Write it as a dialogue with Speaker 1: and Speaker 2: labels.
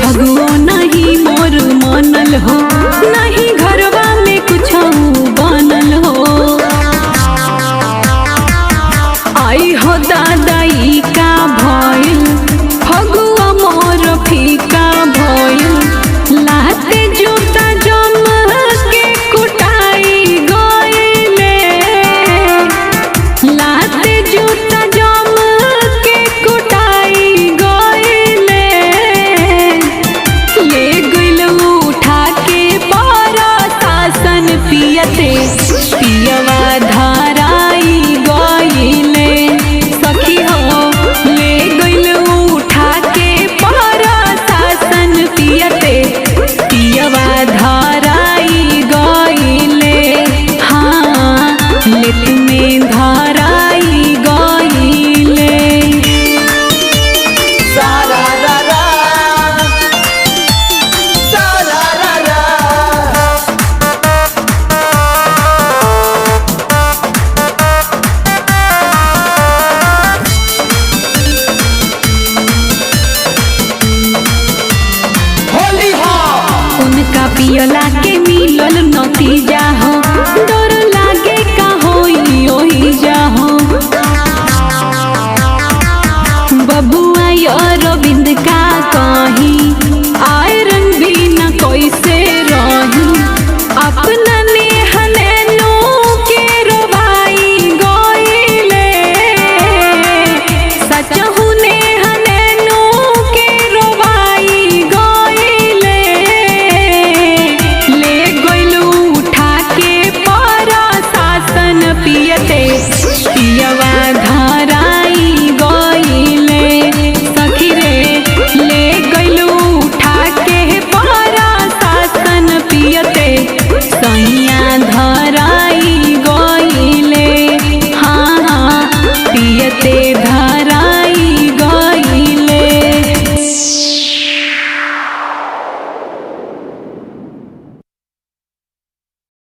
Speaker 1: फगुओ नहीं मोर मनल हो, नहीं घरवा में कुछ बनल हो। आई हो दादाई का भइल फगुआ मोर फीका भइल, लाते जूता जम के कुटाई गइले, लाते जूता जम के कुटाई गइले। ले गइल उठा के पारा शासन पियते पियवा धराई गइले। सखी हो ले गइल उठा के पारा शासन पियते पियवा धराई गइले। हाँ लेत में धराई गइले।
Speaker 2: सारा रा रा, सारा रा रा। होली हो
Speaker 1: उनका पियला के मिलल नतीजा हो, डर लागे का होई ओही जा हो। बबुआ अरविंद का कहीं